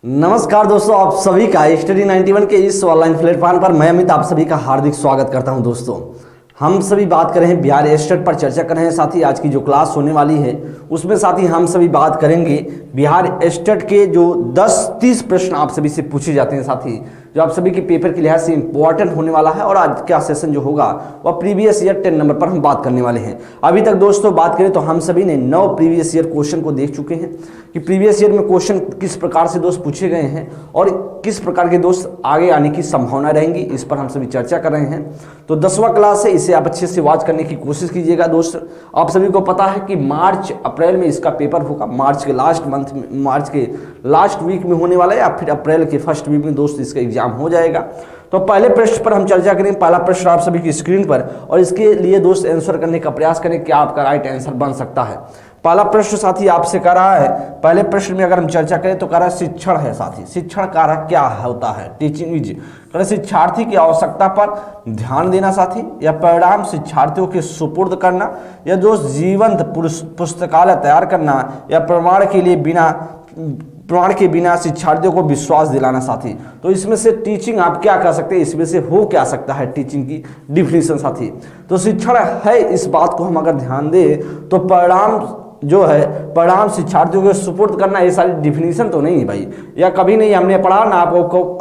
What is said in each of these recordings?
नमस्कार दोस्तों, आप सभी का स्टडी 91 के इस ऑनलाइन प्लेटफॉर्म पर मैं अमित आप सभी का हार्दिक स्वागत करता हूं। दोस्तों, हम सभी बात कर रहे हैं बिहार स्टेट पर चर्चा कर रहे हैं। साथ ही आज की जो क्लास होने वाली है उसमें साथ ही हम सभी बात करेंगे बिहार स्टेट के जो 10-30 प्रश्न आप सभी से पूछे जाते हैं, साथ ही जो आप सभी के पेपर के लिहाज से इंपॉर्टेंट होने वाला है। और आज का सेशन जो होगा वह प्रीवियस ईयर 10 नंबर पर हम बात करने वाले हैं। अभी तक दोस्तों बात करें तो हम सभी ने 9 प्रीवियस ईयर क्वेश्चन को देख चुके हैं कि प्रीवियस ईयर में क्वेश्चन किस प्रकार से दोस्त पूछे गए हैं और किस प्रकार के दोस्त आगे आने की संभावना रहेंगी, इस पर हम सभी चर्चा कर रहे हैं। तो 10वां क्लास है, इसे आप अच्छे से वॉच करने की कोशिश कीजिएगा। दोस्त, आप सभी को पता है कि मार्च अप्रैल में इसका पेपर होगा। मार्च के लास्ट वीक में होने वाला है या फिर अप्रैल के फर्स्ट वीक में दोस्त इसका एग्जाम हो जाएगा। तो पहले प्रश्न पर हम चर्चा करें। पहला प्रश्न आप सभी की स्क्रीन पर, और इसके लिए दोस्त आंसर करने का प्रयास करें क्या आपका राइट आंसर बन सकता है। पहला प्रश्न साथी आपसे कह रहा है, पहले प्रश्न में अगर हम चर्चा करें तो कह रहा है शिक्षण है। साथी शिक्षण कार्य क्या होता है? टीचिंग इज कह रहे शिक्षार्थी की आवश्यकता पर ध्यान देना साथी, या परिणाम शिक्षार्थियों के सुपुर्द करना, या दोस्त जीवंत पुस्तकालय तैयार करना, या प्रमाण के बिना शिक्षार्थियों को विश्वास दिलाना साथी। तो इसमें से टीचिंग आप क्या कह सकते हैं, इसमें से हो क्या सकता है टीचिंग की डिफिनीशन साथी। तो शिक्षण है, इस बात को हम अगर ध्यान दें तो परिणाम जो है, परिणाम शिक्षार्थियों को सुपुर्द करना, ये सारी डिफिनीशन तो नहीं है भाई, या कभी नहीं हमने पढ़ा ना,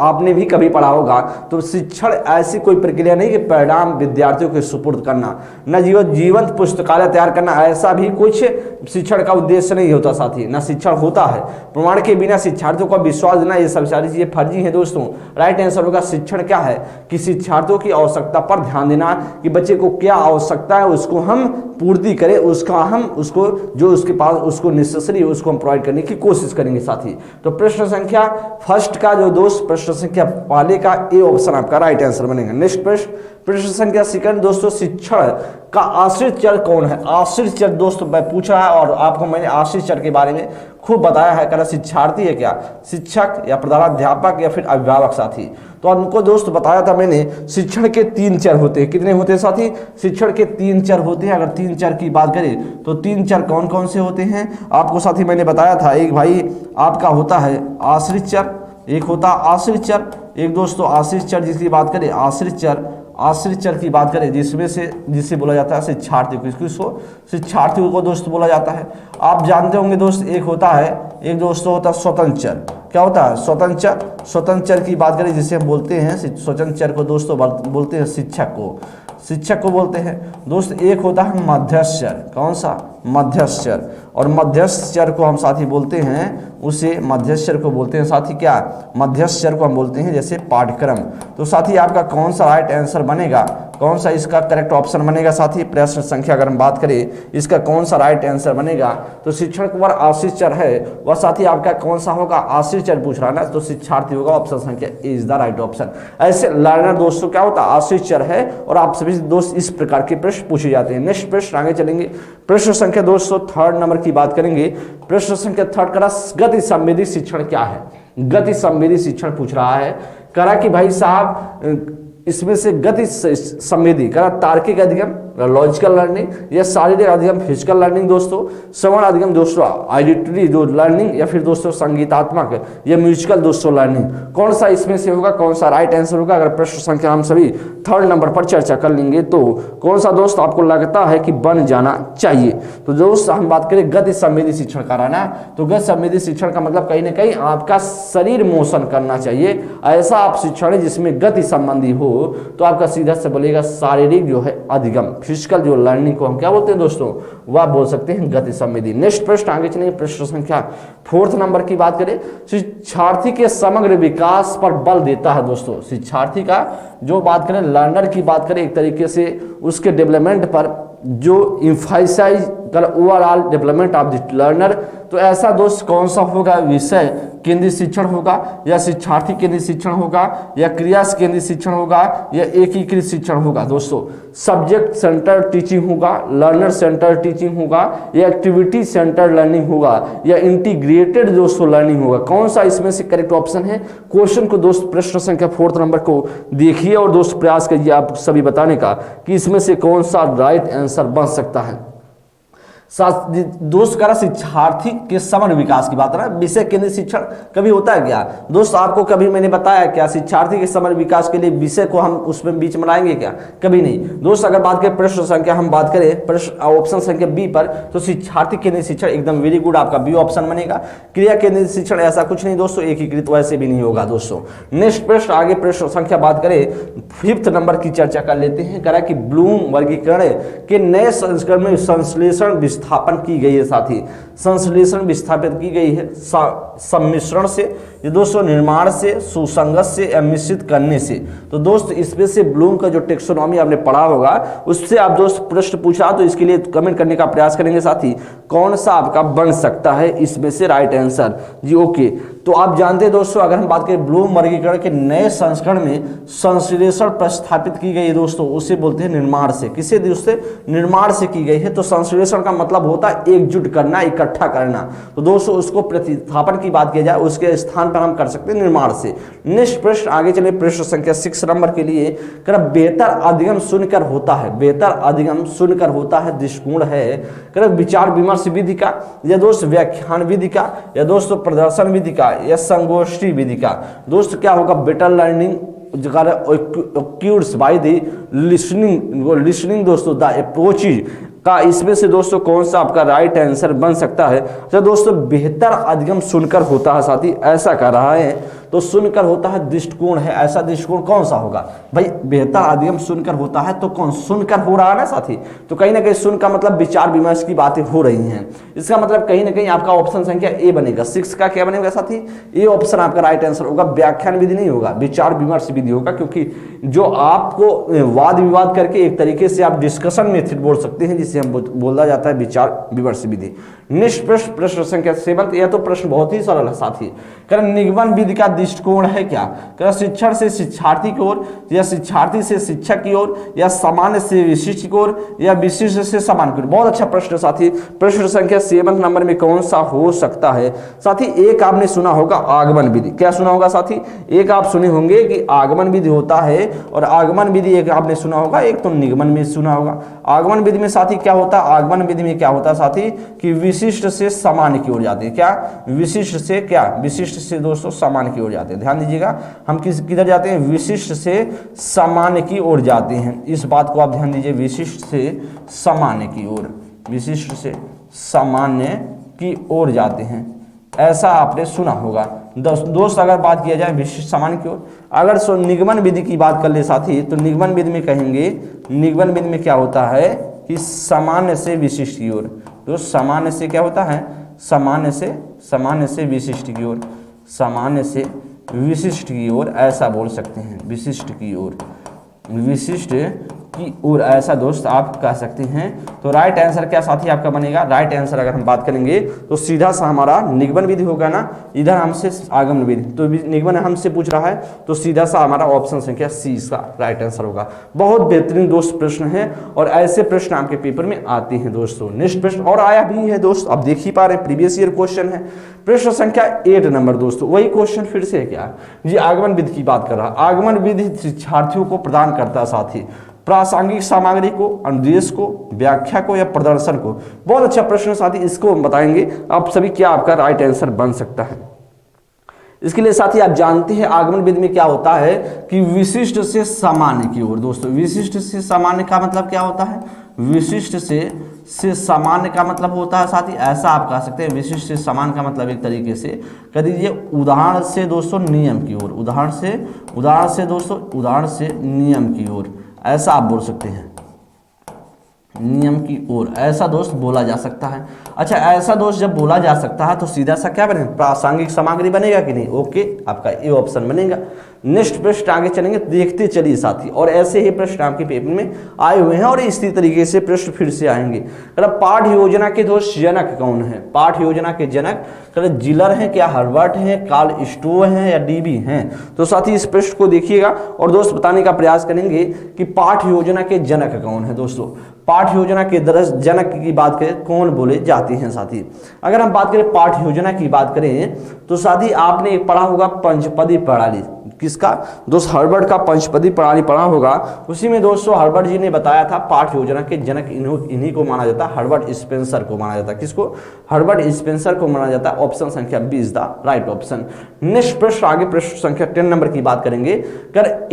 आपने भी कभी पढ़ा होगा। तो शिक्षण ऐसी कोई प्रक्रिया नहीं कि परिणाम विद्यार्थियों के सुपुर्द करना, न जीवंत पुस्तकालय तैयार करना, ऐसा भी कुछ शिक्षण का उद्देश्य नहीं होता साथी। न शिक्षण होता है प्रमाण के बिना शिक्षार्थियों को विश्वास देना, ये सब सारी चीजें फर्जी है दोस्तों। राइट आंसर होगा शिक्षण क्या है कि शिक्षार्थियों की आवश्यकता पर ध्यान देना, कि बच्चे को क्या आवश्यकता है उसको हम पूर्ति करें, उसको जो उसके पास उसको नेसेसरी है उसको हम प्रोवाइड करने की कोशिश करेंगे साथी। तो प्रश्न संख्या फर्स्ट का जो दोस्त प्रश्न संख्या पहले का ए ऑप्शन आपका राइट आंसर बनेगा। नेक्स्ट प्रश्न संख्या सेकंड दोस्तों, शिक्षण का आश्रित चर कौन है? आश्रित चर दोस्तों मैं पूछा है और आपको मैंने आश्रित चर के बारे में खूब बताया है। कह रहा शिक्षार्थी है क्या, शिक्षक या प्रधानाध्यापक या फिर अभिभावक साथी। तो हमको दोस्त बताया था मैंने, शिक्षण के 3 चर होते हैं। कितने होते हैं साथी? शिक्षण के 3 चर होते हैं। अगर 3 चर की बात करें तो 3 चर कौन कौन से होते हैं आपको साथी मैंने बताया था। एक भाई आपका होता है आश्रित चर, एक होता आश्रित चर, एक दोस्तों आश्रित चर जिसकी बात करें आश्रित चर की बात करें जिसे बोला जाता है शिक्षार्थी को, इसको शिक्षार्थियों को दोस्त बोला जाता है। आप जानते होंगे दोस्त, एक दोस्तों होता है स्वतंत्र चर। क्या होता है? स्वतंत्र चर की बात करें जिसे हम बोलते हैं स्वतंत्र चर को दोस्तों बोलते हैं शिक्षक को बोलते हैं दोस्त। एक होता है मध्यस्थ चर। कौन सा? मध्यस्थ चर। और मध्यस्थ चर को हम साथी बोलते हैं, उसे मध्यस्थ चर को बोलते हैं साथी क्या? मध्यस्थ चर को हम बोलते हैं जैसे पाठ्यक्रम। तो साथी आपका कौन सा राइट आंसर बनेगा, कौन सा इसका करेक्ट ऑप्शन बनेगा साथी? प्रश्न संख्या अगर हम बात करें इसका कौन सा राइट आंसर बनेगा, तो शिक्षण पर आश्रित चर है वह साथी आपका कौन सा होगा? आश्रित चर पूछ रहा है ना, तो शिक्षार्थी होगा। ऑप्शन संख्या ए इज द राइट ऑप्शन। ऐसे लर्नर दोस्तों क्या होता है? आश्रित चर है। और आप सभी दोस्त इस प्रकार के प्रश्न पूछे जाते हैं। नेक्स्ट प्रश्न आगे चलेंगे। प्रश्न संख्या दोस्तों 3rd नंबर की बात करेंगे। प्रश्न संख्या 3rd करा गति संवेदी शिक्षण क्या है? गति संवेदी शिक्षण पूछ रहा है। करा कि भाई साहब इसमें से गति संवेदी करा तार्किक अधिगम लॉजिकल लर्निंग, या शारीरिक अधिगम फिजिकल लर्निंग दोस्तों, श्रवण अधिगम दोस्तों ऑडिटरी जो लर्निंग, या फिर दोस्तों संगीतात्मक या म्यूजिकल दोस्तों लर्निंग, कौन सा इसमें से होगा, कौन सा राइट आंसर होगा? अगर प्रश्न संख्या हम सभी 3rd नंबर पर चर्चा कर लेंगे तो कौन सा दोस्त आपको लगता है कि बन जाना चाहिए? तो दोस्त हम बात करें गति संवेदी शिक्षण कराना, तो गति संवेदी शिक्षण का मतलब कहीं ना कहीं आपका शरीर मोशन करना चाहिए। ऐसा आप शिक्षण है जिसमें गति संबंधी हो, तो आपका सीधा से बोलेगा शारीरिक जो है अधिगम, फिजिकल जो लर्निंग को हम क्या बोलते हैं दोस्तों, वह बोल सकते हैं गति संवेदी। नेक्स्ट प्रश्न आगे चलेंगे। प्रश्न संख्या 4th नंबर की बात करें। शिक्षार्थी के समग्र विकास पर बल देता है दोस्तों। शिक्षार्थी का जो बात करें, लर्नर की बात करें, एक तरीके से उसके डेवलपमेंट पर जो इम्फाइसाइज कर overall development of the learner, तो ऐसा दोस्त कौन सा होगा? विषय केंद्रित शिक्षण होगा, या शिक्षार्थी केंद्रित शिक्षण होगा, या क्रिया केंद्रित शिक्षण होगा, या एकीकृत शिक्षण होगा दोस्तों। सब्जेक्ट सेंटर टीचिंग होगा, लर्नर सेंटर टीचिंग होगा, या एक्टिविटी सेंटर लर्निंग होगा, या इंटीग्रेटेड दोस्तों लर्निंग होगा। कौन सा इसमें से करेक्ट ऑप्शन है? क्वेश्चन को दोस्त प्रश्न संख्या 4th नंबर को देखिए और दोस्त प्रयास कीजिए आप सभी बताने का कि इसमें से कौन सा राइट आंसर बन सकता है। दोस्त कह रहा शिक्षार्थी के समग्र विकास की बात है ना, विषय केंद्रित शिक्षण कभी होता है क्या दोस्त? आपको कभी मैंने बताया क्या शिक्षार्थी के समग्र विकास के लिए विषय को हम उसमें बीच में लाएंगे क्या? कभी नहीं दोस्त। अगर बात करें प्रश्न संख्या, हम बात करें प्रश्न ऑप्शन संख्या बी पर, तो शिक्षार्थी केंद्रित शिक्षण एकदम वेरी गुड, आपका बी ऑप्शन बनेगा। क्रिया केंद्रित शिक्षण ऐसा कुछ नहीं दोस्तों, एकीकृत वैसे भी नहीं होगा दोस्तों। नेक्स्ट प्रश्न, आगे प्रश्न संख्या बात करें 5th नंबर की चर्चा कर लेते हैं। कह रहा है कि ब्लूम वर्गीकरण के नए संस्करण में संश्लेषण विस्थापन की गई है, साथ ही संश्लेषण विस्थापित की गई है सम्मिश्रण से, ये दोस्तों निर्माण से, सुसंगत से या मिश्रित करने से। तो दोस्त इसमें से ब्लूम का जो टेक्सोनॉमी आपने पढ़ा होगा उससे आप दोस्त प्रश्न पूछा तो इसके लिए कमेंट करने का प्रयास करेंगे साथी, कौन सा आपका बन सकता है इसमें से राइट आंसर जी। ओके, तो आप जानते हैं दोस्तों, अगर हम बात करें ब्लूम वर्गीकरण के नए संस्करण में संश्लेषण प्रस्थापित की गई है दोस्तों, उसे बोलते हैं निर्माण से। किसे दोस्तों? निर्माण से की गई है। तो संश्लेषण का मतलब होता है एकजुट करना, इकट्ठा करना। तो दोस्तों उसको प्रतिस्थापन की बात की जाए उसके स्थान पर हम कर सकते हैं निर्माण से। नेक्स्ट प्रश्न, आगे चले प्रश्न संख्या 6 नंबर के लिए। कर बेहतर अधिगम सुनकर होता है, बेहतर अधिगम सुनकर होता है दृष्टिकोण है कर विचार विमर्श विधि का, या दोस्त व्याख्यान विधि का, या दोस्तों प्रदर्शन विधि का, या संगोष्ठी विधि का। दोस्त क्या होगा? Better learning by the listening दोस्तों, द अप्रोचेज का इसमें से दोस्तों कौन सा आपका राइट आंसर बन सकता है? तो दोस्तों बेहतर अधिगम सुनकर होता है साथी, ऐसा कर रहा है तो सुनकर होता है दृष्टिकोण है, ऐसा दृष्टिकोण कौन सा होगा भाई? बेहतर अधिगम सुनकर होता है तो कौन सुनकर हो रहा है ना साथी, तो कहीं ना कहीं सुन का मतलब विचार विमर्श की बातें हो रही हैं। इसका मतलब कहीं ना कहीं आपका ऑप्शन संख्या ए बनेगा। 6 का क्या बनेगा साथी? ए ऑप्शन आपका राइट आंसर होगा। व्याख्यान विधि नहीं होगा, विचार विमर्श विधि होगा, क्योंकि जो आपको वाद विवाद करके एक तरीके से आप डिस्कशन मेथड बोल सकते हैं, जिसे हम बोला जाता है विचार विमर्श विधि। नेक्स्ट प्रश्न, प्रश्न संख्या 7, यह तो प्रश्न बहुत ही सरल है साथी। कारण निगमन विधि का दृष्टिकोण है क्या? कारण शिक्षण से शिक्षार्थी की ओर, या शिक्षार्थी से शिक्षक की ओर, या सामान्य से विशिष्ट की ओर, या विशिष्ट से सामान्य की ओर। बहुत अच्छा प्रश्न साथी। प्रश्न संख्या 7 नंबर में कौन सा हो सकता है साथी? एक आपने सुना होगा आगमन विधि। क्या सुना होगा साथी? एक आप सुने होंगे कि आगमन विधि होता है, और आगमन विधि एक आपने सुना होगा, एक तो निगमन में सुना होगा। आगमन विधि में साथी क्या होता है? आगमन विधि में क्या होता है साथी कि विशिष्ट से सामान्य की ओर जाते हैं। क्या? विशिष्ट से क्या? विशिष्ट से दोस्तों सामान्य की ओर जाते हैं। ध्यान दीजिएगा, हम किधर जाते हैं? विशिष्ट से सामान्य की ओर जाते हैं। इस बात को आप ध्यान दीजिए, विशिष्ट से सामान्य की ओर, विशिष्ट से सामान्य की ओर जाते हैं, ऐसा आपने सुना होगा दोस्त। अगर बात किया जाए विशिष्ट सामान्य की ओर, अगर निगमन विधि की बात कर ले साथी, तो निगमन विधि में कहेंगे, निगमन विधि में क्या होता है कि सामान्य से विशिष्ट की ओर। तो सामान्य से क्या होता है? सामान्य से विशिष्ट की ओर, सामान्य से विशिष्ट की ओर, ऐसा बोल सकते हैं। विशिष्ट की ओर, विशिष्ट की ओर, ऐसा दोस्त आप कह सकते हैं। तो राइट आंसर क्या साथी आपका बनेगा? राइट आंसर अगर हम बात करेंगे तो सीधा सा हमारा निगमन विधि होगा ना, इधर हमसे आगमन विधि, तो निगमन हमसे पूछ रहा है तो सीधा सा हमारा ऑप्शन संख्या सी का राइट आंसर होगा। बहुत बेहतरीन दोस्त प्रश्न है, और ऐसे प्रश्न आपके पेपर में आते हैं दोस्तों। नेक्स्ट प्रश्न और आया भी है दोस्त, आप देख ही पा रहे हैं, प्रीवियस ईयर क्वेश्चन है। प्रश्न संख्या 8 नंबर दोस्तों, वही क्वेश्चन फिर से है क्या जी? आगमन विधि की बात कर रहा है। आगमन विधि शिक्षार्थियों को प्रदान करता है साथी प्रासंगिक सामग्री को, अनुदेश को, व्याख्या को, या प्रदर्शन को। बहुत अच्छा प्रश्न साथी, इसको हम बताएंगे आप सभी क्या आपका राइट आंसर बन सकता है। इसके लिए साथी आप जानते हैं आगमन विधि में क्या होता है कि विशिष्ट से सामान्य की ओर। दोस्तों विशिष्ट से सामान्य का मतलब क्या होता है? विशिष्ट से सामान्य का मतलब होता है साथी, ऐसा आप कह सकते हैं। विशिष्ट से सामान्य का मतलब एक तरीके से कह दीजिए उदाहरण से दोस्तों नियम की ओर, उदाहरण से दोस्तों, उदाहरण से नियम की ओर, ऐसा आप बोल सकते हैं। नियम की ओर, ऐसा दोस्त बोला जा सकता है। अच्छा, ऐसा दोस्त जब बोला जा सकता है तो सीधा सा क्या बनेगा? प्रासंगिक सामग्री बनेगा कि नहीं? ओके, आपका ए ऑप्शन बनेगा। नेक्स्ट प्रश्न आगे चलेंगे, देखते चलिए साथी, और ऐसे ही प्रश्न आपके पेपर में आए हुए हैं और इसी तरीके से प्रश्न फिर से आएंगे। पाठ्य योजना के दोस्त जनक कौन है? पाठ्य योजना के जनक जिलर हैं क्या, हर्बर्ट हैं, कार्ल स्टोव हैं, या डीबी हैं? तो साथी इस प्रश्न को देखिएगा और दोस्त बताने का प्रयास करेंगे कि पाठ्य योजना के जनक कौन है। दोस्तों पाठ्य योजना के जनक की बात करें कौन बोले जाते हैं साथी? अगर हम बात करें पाठ्य योजना की बात करें तो साथी आपने एक पढ़ा होगा पंचपदी प्रणाली। किसका दोस्त, हर्बर्ट का पंचपदी प्रणाली पढ़ा होगा। उसी में दोस्तों हर्बर्ट जी ने बताया था पाठ योजना के जनक इन्हीं को माना जाता है, हर्बर्ट स्पेंसर को माना जाता है। किसको, हर्बर्ट स्पेंसर को माना जाता है। ऑप्शन संख्या 20 द राइट ऑप्शन। नेक्स्ट प्रश्न, आगे प्रश्न संख्या 10 नंबर की बात करेंगे। कर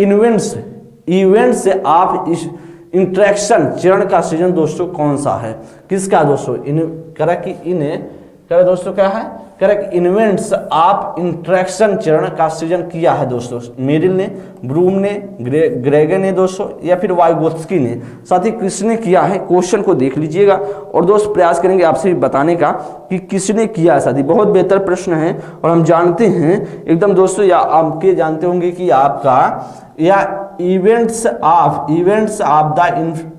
इवेंट से आप इस इंटरेक्शन चरण का सीजन दोस्तों कौन सा है, किसका दोस्तों, दोस्तों क्या है, करेक्ट, इन्वेंट्स आप इंटरेक्शन चरण का सृजन किया है दोस्तों, मेरिल ने, ब्रूम ने, ग्रेगर ने दोस्तों, या फिर वाइगोत्स्की ने, साथ ही किसने किया है। क्वेश्चन को देख लीजिएगा और दोस्त प्रयास करेंगे आपसे बताने का कि किसने किया है। साथ ही बहुत बेहतर प्रश्न है और हम जानते हैं एकदम दोस्तों, या आपके जानते होंगे कि आपका या इवेंट्स ऑफ द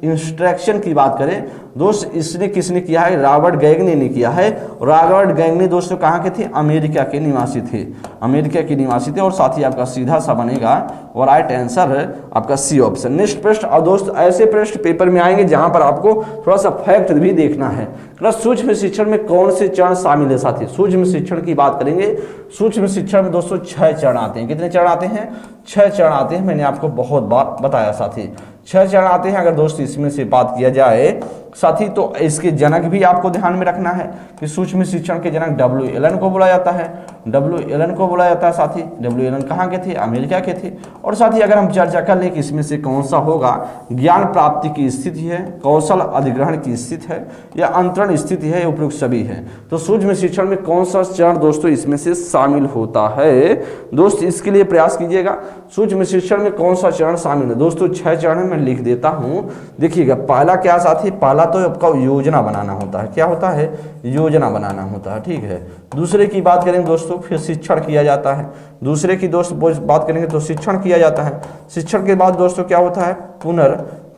इंस्ट्रक्शन की बात करें दोस्त, इसने किसने किया है, रॉबर्ट गैगने ने किया है। रॉबर्ट गैगने दोस्तों कहाँ के थे, अमेरिका के निवासी थे, अमेरिका के निवासी थे। और साथ ही आपका सीधा सा बनेगा और राइट आंसर है आपका सी ऑप्शन। नेक्स्ट प्रश्न, और दोस्त ऐसे प्रश्न पेपर में आएंगे जहां पर आपको थोड़ा सा फैक्ट भी देखना है। सूक्ष्म शिक्षण में कौन से चरण शामिल है साथी, सूक्ष्म शिक्षण की बात करेंगे। सूक्ष्म शिक्षण में दोस्तों 6 चरण आते हैं। कितने चरण आते हैं, 6 चरण आते हैं। मैंने आपको बहुत बार बताया साथी, 6 चरण आते हैं। अगर दोस्त इसमें से बात किया जाए साथी, तो इसके जनक भी आपको ध्यान में रखना है कि सूक्ष्म शिक्षण के जनक डब्ल्यू एलन को बोला जाता है, डब्ल्यू एलन को बोला जाता है साथी। डब्ल्यू एलन कहाँ के थे, अमेरिका के थे। और साथ ही अगर हम चर्चा कर लें कि इसमें से कौन सा होगा, ज्ञान प्राप्ति की स्थिति है, कौशल अधिग्रहण की स्थिति है, या अंतरण स्थिति है, उपयुक्त सभी है। तो सूक्ष्म शिक्षण में कौन सा चरण दोस्तों इसमें से शामिल होता है दोस्त, इसके लिए प्रयास कीजिएगा। सूक्ष्म शिक्षण में कौन सा चरण शामिल है दोस्तों, 6 चरण मैं लिख देता हूं। देखिएगा पहला क्या साथी, पहला तो आपका योजना बनाना होता है। क्या होता है, योजना बनाना होता है, ठीक है। दूसरे की बात करेंगे दोस्तों, फिर शिक्षण किया जाता है। दूसरे की दोस्त बात करेंगे तो शिक्षण किया जाता है। शिक्षण के बाद दोस्तों क्या होता है,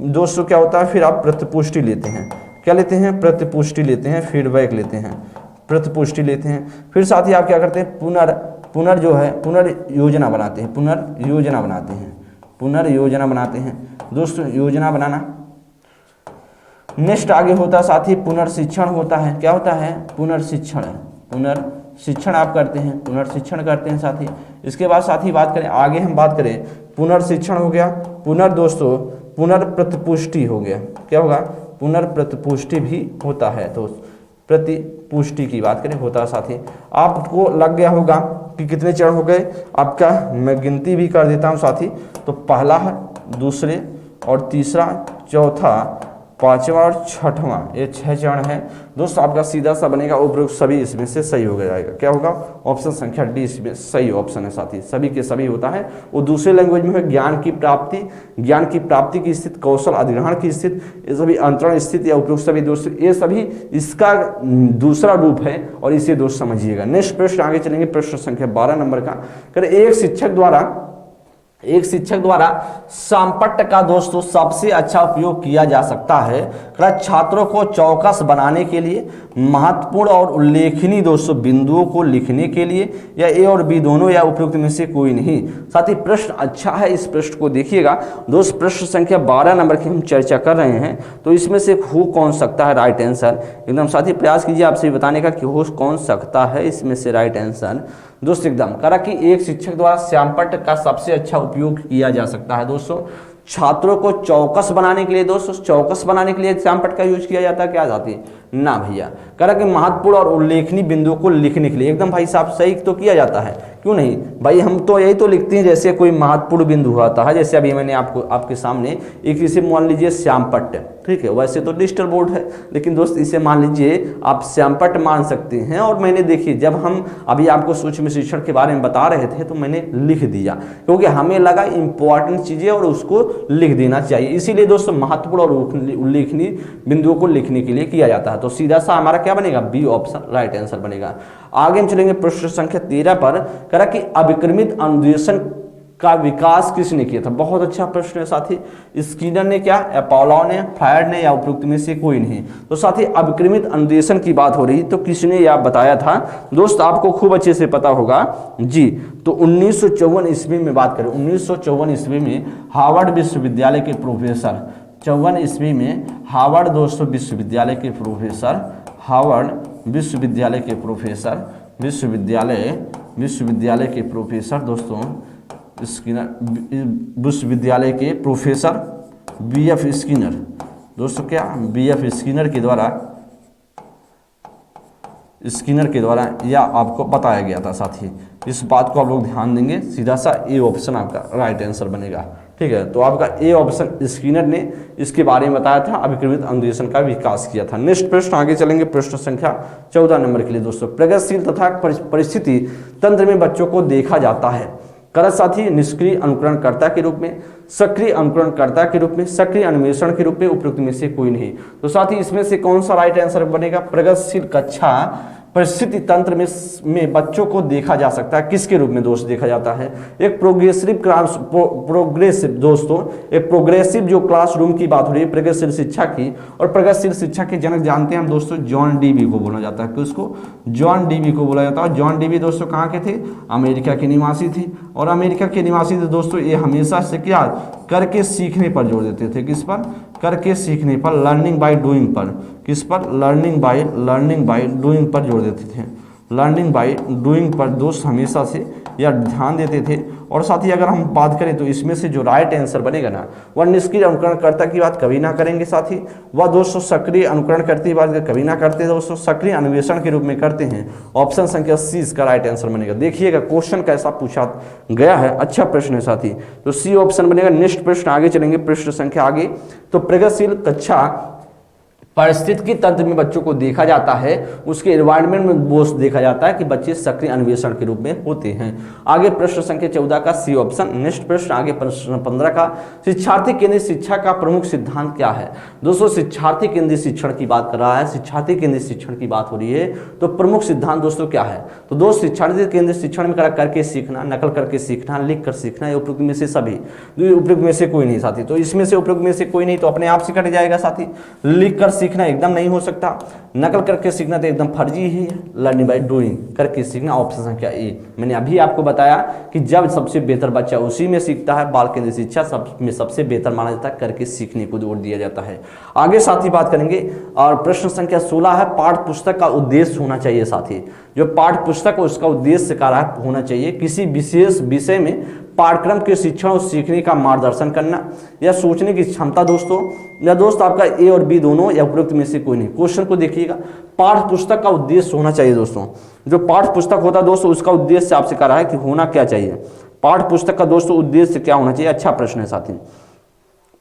दोस्तों क्या होता है, फिर आप प्रतिपुष्टि लेते हैं। क्या लेते हैं, प्रतिपुष्टि लेते हैं, फीडबैक लेते हैं, प्रतिपुष्टि लेते हैं। फिर साथ ही आप क्या करते हैं, पुनर्योजना बनाते हैं, पुनर्योजना बनाते हैं दोस्तों, योजना बनाना। नेक्स्ट आगे होता है साथी पुनर्शिक्षण होता है। क्या होता है, पुनर्शिक्षण आप करते हैं, पुनर्शिक्षण करते हैं साथी। इसके बाद साथी बात करें, आगे हम बात करें, पुनर्शिक्षण हो गया, पुनर्प्रतिपुष्टि हो गया। क्या होगा, पुनर्प्रतिपुष्टि भी होता है। तो प्रतिपुष्टि की बात करें होता है साथी। आपको लग गया होगा कि कितने चरण हो गए आपका, मैं गिनती भी कर देता हूं साथी। तो पहला है, दूसरे और तीसरा, चौथा, पांचवा और छठवां, ये 6 चरण है दोस्तों। आपका सीधा सा बनेगा उपयुक्त सभी इसमें से सही हो जाएगा। क्या होगा, ऑप्शन संख्या डी इसमें सही ऑप्शन है साथी, सभी के सभी होता है। वो दूसरे लैंग्वेज में है ज्ञान की प्राप्ति की स्थिति, कौशल अधिग्रहण की स्थिति, ये सभी अंतरण स्थिति या उपयुक्त सभी दोस्तों, ये सभी इसका दूसरा रूप है और इसे दोस्त समझिएगा। नेक्स्ट प्रश्न आगे चलेंगे, प्रश्न संख्या 12 नंबर का। एक शिक्षक द्वारा सांपट्य का दोस्तों सबसे अच्छा उपयोग किया जा सकता है छात्रों को चौकस बनाने के लिए, महत्वपूर्ण और उल्लेखनीय दोस्तों बिंदुओं को लिखने के लिए, या ए और बी दोनों, या उपयुक्त में से कोई नहीं। साथ ही प्रश्न अच्छा है, इस प्रश्न को देखिएगा दोस्त। प्रश्न संख्या 12 नंबर की हम चर्चा कर रहे हैं, तो इसमें से हो कौन सकता है राइट आंसर, एकदम साथी प्रयास कीजिए आपसे बताने का कि हो कौन सकता है इसमें से राइट आंसर दोस्त। एकदम करा कि एक शिक्षक द्वारा सांपट्य का सबसे अच्छा उपयोग किया जा सकता है दोस्तों छात्रों को चौकस बनाने के लिए। दोस्तों चौकस बनाने के लिए सांपट्य का यूज किया जाता है, क्या जाती ना भैया, करा कि महत्वपूर्ण और उल्लेखनीय बिंदुओं को लिखने के लिए। एकदम भाई साहब सही तो किया जाता है, क्यों नहीं भाई, हम तो यही तो लिखते हैं जैसे कोई महत्वपूर्ण बिंदु आता है। जैसे अभी मैंने आपके सामने एक इसे मान लीजिए सांपट्य, ठीक है, वैसे तो डिजिटल बोर्ड है, लेकिन दोस्त इसे मान लीजिए आप सांपट्य मान सकते हैं। और मैंने देखिए जब हम अभी आपको सूक्ष्म शिक्षण के बारे में बता रहे थे तो मैंने लिख दिया, क्योंकि हमें लगा इंपॉर्टेंट चीजें और उसको लिख देना चाहिए। इसीलिए दोस्तों महत्वपूर्ण और उल्लेखनीय बिंदुओं को लिखने के लिए किया जाता है। तो सीधा सा हमारा क्या बनेगा, बी ऑप्शन राइट आंसर बनेगा। आगे हम चलेंगे प्रश्न संख्या 13 पर। करा कि अभिक्रमित अनुदेशन का विकास किसने किया था। बहुत अच्छा प्रश्न है साथी। स्किनर ने क्या, या पावलोव ने, फ्रायड ने, या उपयुक्त में से कोई नहीं। तो साथी अभिक्रमित अनुदेशन की बात हो रही तो किसने यह बताया था दोस्त, आपको खूब अच्छे से पता होगा जी। तो 1954 ईस्वी में बात करें, 1954 ईस्वी में हार्वर्ड विश्वविद्यालय के प्रोफेसर, 54 ईस्वी में हार्वर्ड दोस्तों विश्वविद्यालय के प्रोफेसर, हार्वर्ड विश्वविद्यालय के प्रोफेसर, विश्वविद्यालय के प्रोफेसर दोस्तों स्किनर विश्वविद्यालय के प्रोफेसर BF स्किनर, दोस्तों क्या BF स्किनर के द्वारा यह आपको बताया गया था साथी। इस बात को आप लोग ध्यान देंगे, सीधा सा ए ऑप्शन आपका राइट आंसर बनेगा। ठीक है, तो आपका ए ऑप्शन स्किनर ने इसके बारे में बताया था, अभिक्रमित अंगदेशन का विकास किया था। नेक्स्ट प्रश्न आगे चलेंगे, प्रश्न संख्या 14 नंबर के लिए दोस्तों। प्रगतिशील तथा परिस्थिति तंत्र में बच्चों को देखा जाता है कर साथी निष्क्रिय अनुकरणकर्ता के रूप में, सक्रिय अनुकरणकर्ता के रूप में, सक्रिय अन्वेषण के रूप में, उपयुक्त में से कोई नहीं। तो साथी इसमें से कौन सा राइट आंसर बनेगा? प्रगतिशील कक्षा परिस्थिति तंत्र में बच्चों को देखा जा सकता है किसके रूप में दोस्त देखा जाता है? एक प्रोग्रेसिव दोस्तों, एक प्रोग्रेसिव जो क्लासरूम की बात हो रही है प्रगतिशील शिक्षा की, और प्रगतिशील शिक्षा के जनक जानते हैं हम दोस्तों जॉन डीवी को बोला जाता है। किसको? जॉन डीवी को बोला जाता है। जॉन डीवी दोस्तों कहाँ के थे? अमेरिका के निवासी थे, और अमेरिका के निवासी थे दोस्तों ये हमेशा से क्या करके सीखने पर जोर देते थे। किस पर? करके सीखने पर, लर्निंग बाय डूइंग पर। किस पर? लर्निंग बाय डूइंग पर जोर देते थे। लर्निंग बाय डूइंग पर दोस्त हमेशा से या ध्यान देते थे। और साथ ही अगर हम बात करें तो इसमें से जो राइट आंसर बनेगा ना, वह निष्क्रिय अनुकरणकर्ता की बात कभी ना करेंगे साथी, वह दोस्तों सक्रिय अनुकरणकर्ता की बात कभी ना करते दोस्तों, सक्रिय अन्वेषण के रूप में करते हैं। ऑप्शन संख्या सी इसका राइट आंसर बनेगा। देखिएगा क्वेश्चन कैसा पूछा गया है, अच्छा प्रश्न है साथी, तो सी ऑप्शन बनेगा। नेक्स्ट प्रश्न आगे चलेंगे, प्रश्न संख्या आगे। तो प्रगतिशील कक्षा परिस्थितिकी तंत्र में बच्चों को देखा जाता है, उसके एनवायरनमेंट में बोस देखा जाता है कि बच्चे सक्रिय अन्वेषण के रूप में होते हैं। आगे प्रश्न संख्या 14 का सी ऑप्शन। नेक्स्ट प्रश्न आगे प्रश्न 15 का, शिक्षार्थी केंद्रित शिक्षा का प्रमुख सिद्धांत क्या है? दोस्तों शिक्षार्थी केंद्रित शिक्षण की बात कर रहा है, शिक्षार्थी केंद्रित शिक्षण की बात हो रही है, तो प्रमुख सिद्धांत दोस्तों क्या है? तो दोस्त शिक्षार्थी केंद्रित शिक्षण में करके सीखना, नकल करके सीखना, लिख कर सीखना, या उपयुक्त में से सभी, उपयुक्त में से कोई नहीं साथी। तो इसमें से उपयुक्त में से कोई नहीं, तो अपने आप से कट जाएगा साथी। लिख कर सीखना एकदम नहीं हो सकता, नकल करके सीखना तो एकदम फर्जी ही है, लर्निंग बाय डूइंग करके सीखना ऑप्शन संख्या ए। मैंने अभी आपको बताया कि जब सबसे बेहतर बच्चा उसी में सीखता है, बाल केंद्रित शिक्षा सब में सबसे बेहतर माना जाता है, करके सीखने को जोर दिया जाता है। आगे साथी बात करेंगे, और प्रश्न संख्या 16 है, पाठ्य पुस्तक का उद्देश्य होना चाहिए साथी। जो पाठ्य पुस्तक है उसका उद्देश्य क्या होना चाहिए? किसी विशेष विषय में पाठ्यक्रम के शिक्षण और सीखने का मार्गदर्शन करना, या सोचने की क्षमता दोस्तों, या दोस्त आपका ए और बी दोनों, या उपयुक्त में से कोई नहीं। क्वेश्चन को देखिएगा, पाठ्य पुस्तक का उद्देश्य होना चाहिए दोस्तों। जो पाठ्य पुस्तक होता है दोस्तों उसका उद्देश्य आपसे कह रहा है कि होना क्या चाहिए, पाठ्य पुस्तक का दोस्तों उद्देश्य क्या होना चाहिए? अच्छा प्रश्न है साथी।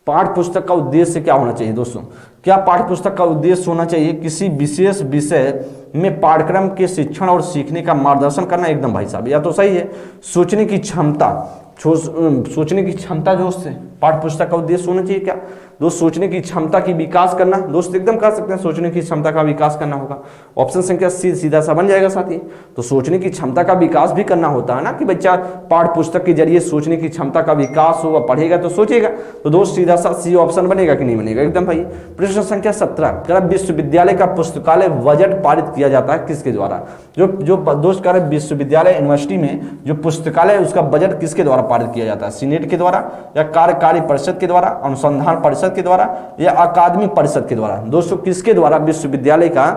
पाठ्य पुस्तक का उद्देश्य क्या होना चाहिए दोस्तों? क्या पाठ्य पुस्तक का उद्देश्य होना चाहिए किसी विशेष विषय में पाठ्यक्रम के शिक्षण और सीखने का मार्गदर्शन करना? एकदम भाई साहब या तो सही है। सोचने की क्षमता, सोचने की क्षमता दोस्त है पाठ्य पुस्तक का उद्देश्य होना चाहिए। क्या दोस्त? सोचने की क्षमता की विकास करना, दोस्त एकदम कर सकते हैं, सोचने की क्षमता का विकास करना होगा। ऑप्शन संख्या सी सीधा सा बन जाएगा साथी। तो सोचने की क्षमता का विकास भी करना होता है ना, कि बच्चा पाठ्य पुस्तक के जरिए सोचने की क्षमता का विकास होगा, पढ़ेगा तो सोचेगा, तो दोस्त सीधा सा सी ऑप्शन बनेगा कि नहीं बनेगा? एकदम भाई। प्रश्न संख्या 17, विश्वविद्यालय का पुस्तकालय बजट पारित किया जाता है किसके द्वारा? जो दोस्त कह रहे विश्वविद्यालय यूनिवर्सिटी में जो पुस्तकालय उसका बजट किसके द्वारा पारित किया जाता है? सीनेट के द्वारा, या कार्यकारी परिषद के द्वारा, अनुसंधान परिषद के द्वारा, या अकादमिक परिषद के द्वारा? दोस्तों किसके द्वारा विश्वविद्यालय का